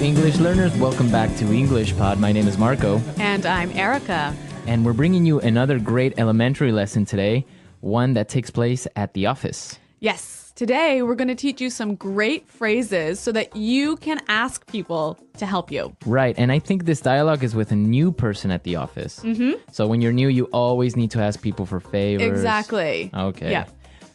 English learners. Welcome back to English Pod. My name is Marco. And I'm Erica. And we're bringing you another great elementary lesson today, one that takes place at the office. Yes, today we're going to teach you some great phrases so that you can ask people to help you. Right, and I think this dialogue is with a new person at the office. Mm-hmm. So when you're new, you always need to ask people for favors. Exactly. Okay. Yeah.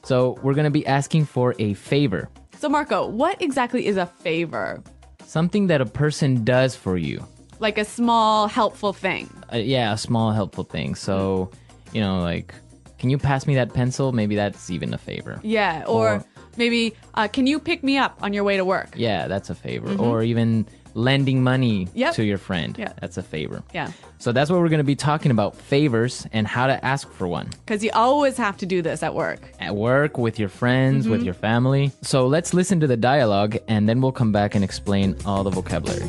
So we're going to be asking for a favor. So Marco, what exactly is a favor? Something that a person does for you. Like a small helpful thing. Yeah, a small helpful thing. So, like, can you pass me that pencil? Maybe that's even a favor. Yeah, or maybe, can you pick me up on your way to work? Yeah, that's a favor. Mm-hmm. Or even lending money to your friend. Yeah. That's a favor. Yeah. So that's what we're going to be talking about, favors and how to ask for one. Because you always have to do this at work. At work, with your friends, with your family. So let's listen to the dialogue and then we'll come back and explain all the vocabulary.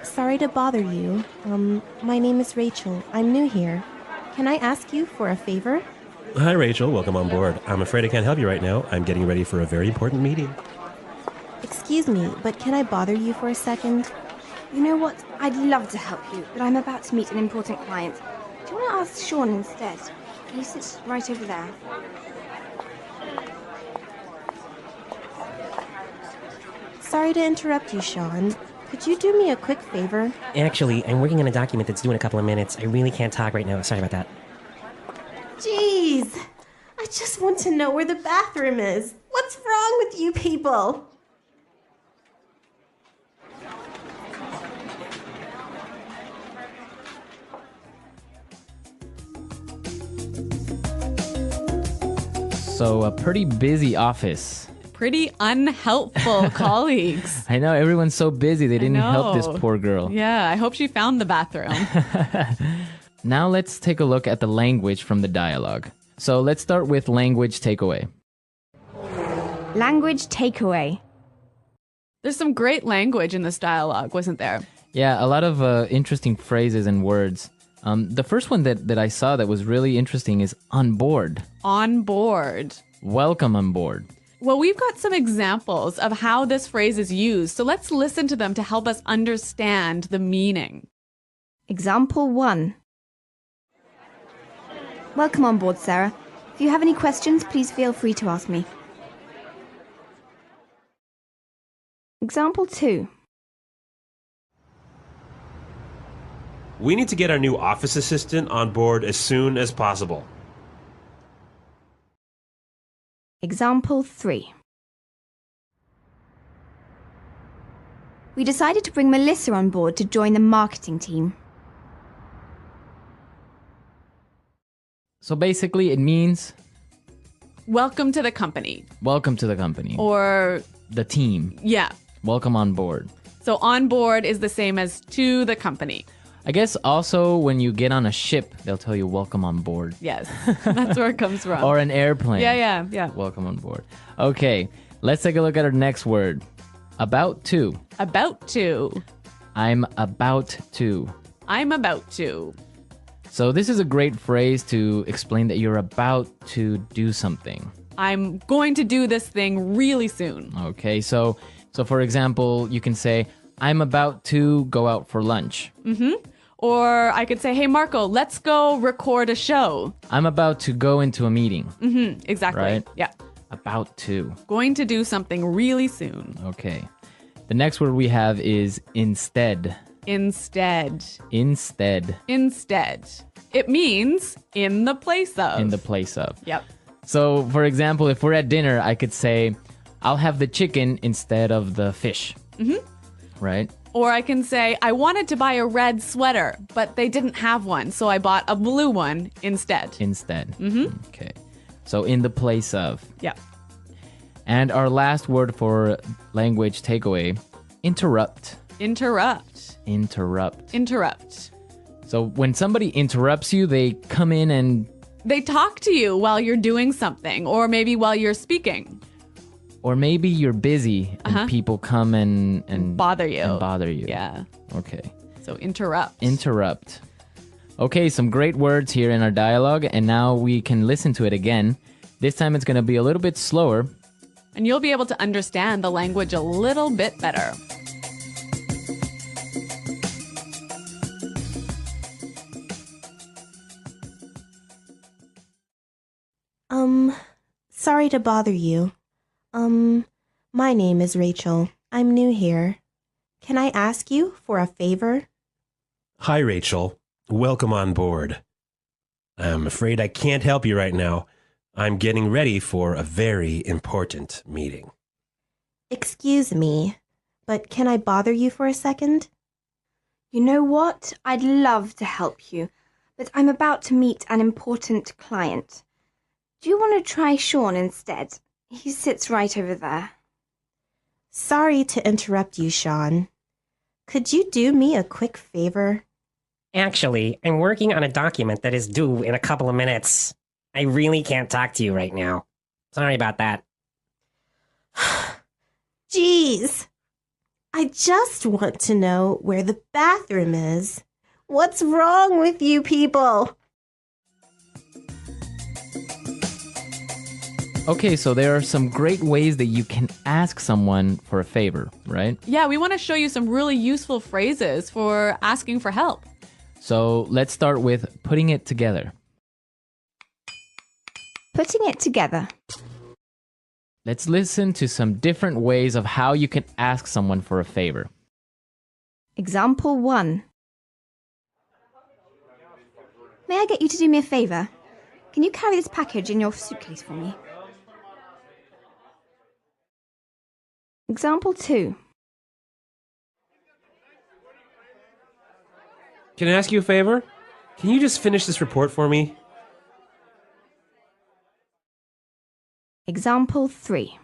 Sorry to bother you. My name is Rachel. I'm new here. Can I ask you for a favor? Hi, Rachel. Welcome on board. I'm afraid I can't help you right now. I'm getting ready for a very important meeting. Excuse me, but can I bother you for a second? You know what? I'd love to help you, but I'm about to meet an important client. Do you want to ask Sean instead? He sits right over there. Sorry to interrupt you, Sean. Could you do me a quick favor? Actually, I'm working on a document that's due in a couple of minutes. I really can't talk right now. Sorry about that. Jeez, I just want to know where the bathroom is. What's wrong with you people? So a pretty busy office. Pretty unhelpful colleagues. I know, everyone's so busy they didn't help this poor girl. Yeah, I hope she found the bathroom. Now let's take a look at the language from the dialogue. So let's start with language takeaway. Language takeaway. There's some great language in this dialogue, wasn't there? Yeah, a lot of interesting phrases and words. The first one that I saw that was really interesting is on board. On board. Welcome on board. Well, we've got some examples of how this phrase is used, so let's listen to them to help us understand the meaning. Example 1. Welcome on board, Sarah. If you have any questions, please feel free to ask me. Example 2. We need to get our new office assistant on board as soon as possible. Example 3. We decided to bring Melissa on board to join the marketing team. So basically it means Welcome to the company. welcome to the company. Or, the team. yeah. Welcome on board. So on board is the same as to the company. I guess also when you get on a ship, they'll tell you welcome on board. Yes, that's where it comes from. Or an airplane. Yeah. Welcome on board. Okay, let's take a look at our next word. About to. About to. I'm about to. I'm about to. So this is a great phrase to explain that you're about to do something. I'm going to do this thing really soon. Okay, so for example, you can say, I'm about to go out for lunch. Mm-hmm. Or I could say, hey, Marco, let's go record a show. I'm about to go into a meeting. Mm-hmm. Exactly. Right? Yeah. About to. Going to do something really soon. Okay. The next word we have is instead. Instead. Instead. Instead. It means in the place of. In the place of. Yep. So, for example, if we're at dinner, I could say, I'll have the chicken instead of the fish. Mm-hmm. Right? Or I can say, I wanted to buy a red sweater, but they didn't have one, so I bought a blue one instead. Instead. Mm-hmm. Okay. So in the place of. Yeah. And our last word for language takeaway, interrupt. Interrupt. Interrupt. Interrupt. So when somebody interrupts you, they come in and... They talk to you while you're doing something, or maybe while you're speaking. Or maybe you're busy and people come and bother you. And bother you. Yeah. Okay. So interrupt. Interrupt. Okay, some great words here in our dialogue, and now we can listen to it again. This time it's going to be a little bit slower. And you'll be able to understand the language a little bit better. Sorry to bother you. My name is Rachel. I'm new here. Can I ask you for a favor? Hi, Rachel. Welcome on board. I'm afraid I can't help you right now. I'm getting ready for a very important meeting. Excuse me, but can I bother you for a second? You know what? I'd love to help you, but I'm about to meet an important client. Do you want to try Sean instead? He sits right over there. Sorry to interrupt you, Sean. Could you do me a quick favor? Actually, I'm working on a document that is due in a couple of minutes. I really can't talk to you right now. Sorry about that. Jeez. I just want to know where the bathroom is. What's wrong with you people? Okay, so there are some great ways that you can ask someone for a favor, right? Yeah, we want to show you some really useful phrases for asking for help. So let's start with putting it together. Putting it together. Let's listen to some different ways of how you can ask someone for a favor. Example 1. May I get you to do me a favor? Can you carry this package in your suitcase for me? Example 2. Can I ask you a favor? Can you just finish this report for me? Example 3.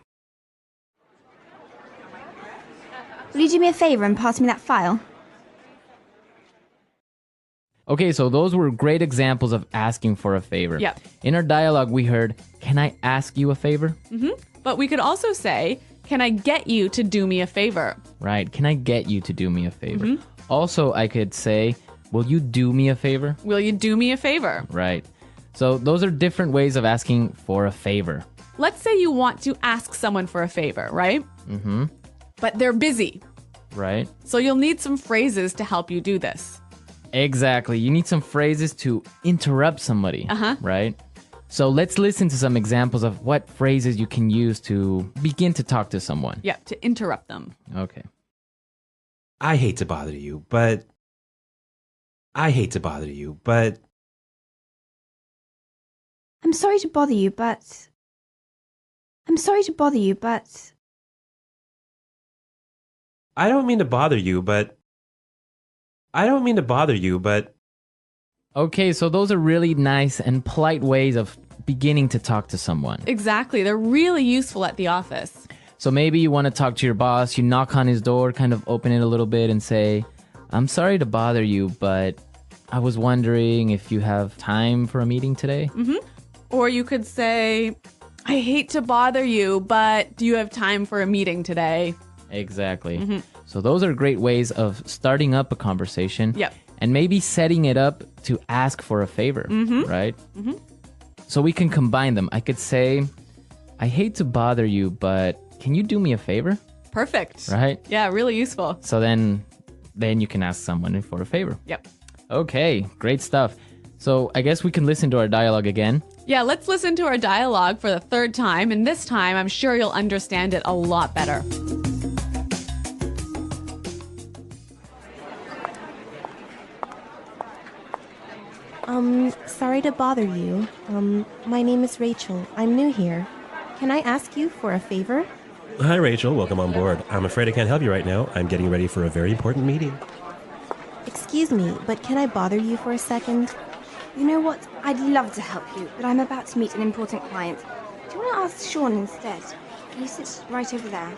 Will you do me a favor and pass me that file? Okay, so those were great examples of asking for a favor. Yeah. In our dialogue, we heard, "Can I ask you a favor?" But we could also say, can I get you to do me a favor? Right. Can I get you to do me a favor? Also, I could say, "Will you do me a favor?" Will you do me a favor? Right. So those are different ways of asking for a favor. Let's say you want to ask someone for a favor, right? Mm-hmm. But they're busy. Right. So you'll need some phrases to help you do this. Exactly. You need some phrases to interrupt somebody. Right? So let's listen to some examples of what phrases you can use to begin to talk to someone. Yeah, to interrupt them. Okay. I hate to bother you, but... I hate to bother you, but... I'm sorry to bother you, but... I'm sorry to bother you, but... I don't mean to bother you, but... I don't mean to bother you, but... Okay, so those are really nice and polite ways of beginning to talk to someone. Exactly. They're really useful at the office. So maybe you want to talk to your boss, you knock on his door, kind of open it a little bit and say, "I'm sorry to bother you, but I was wondering if you have time for a meeting today?" Or you could say, I hate to bother you, but do you have time for a meeting today? Exactly. So those are great ways of starting up a conversation. Yep. And maybe setting it up to ask for a favor, right? So we can combine them. I could say, "I hate to bother you, but can you do me a favor?" Perfect. Right? Yeah, really useful. So then you can ask someone for a favor. Yep. Okay, great stuff. So I guess we can listen to our dialogue again. Yeah, let's listen to our dialogue for the third time. And this time, I'm sure you'll understand it a lot better. Sorry to bother you. My name is Rachel. I'm new here. Can I ask you for a favor? Hi, Rachel. Welcome on board. I'm afraid I can't help you right now. I'm getting ready for a very important meeting. Excuse me, but can I bother you for a second? You know what? I'd love to help you, but I'm about to meet an important client. Do you want to ask Sean instead? He sits right over there.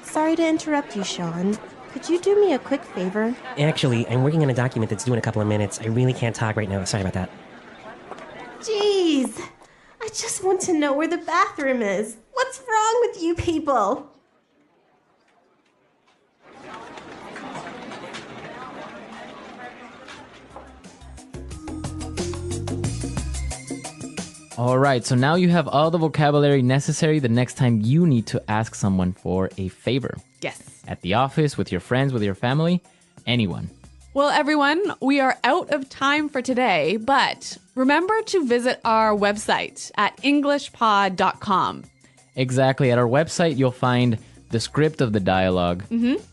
Sorry to interrupt you, Sean. Could you do me a quick favor? Actually, I'm working on a document that's due in a couple of minutes. I really can't talk right now. Sorry about that. Jeez. I just want to know where the bathroom is. What's wrong with you people? All right, so now you have all the vocabulary necessary the next time you need to ask someone for a favor. Yes. At the office, with your friends, with your family, anyone. Well, everyone, we are out of time for today, but remember to visit our website at englishpod.com. Exactly. At our website, you'll find the script of the dialogue.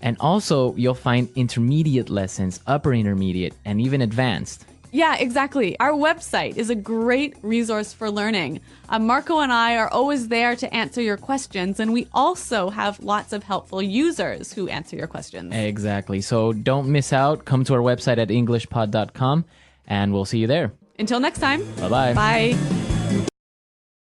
And also, you'll find intermediate lessons, upper intermediate, and even advanced. Yeah, exactly. Our website is a great resource for learning. Marco and I are always there to answer your questions, and we also have lots of helpful users who answer your questions. Exactly. So don't miss out. Come to our website at englishpod.com, and we'll see you there. Until next time. Bye-bye. Bye.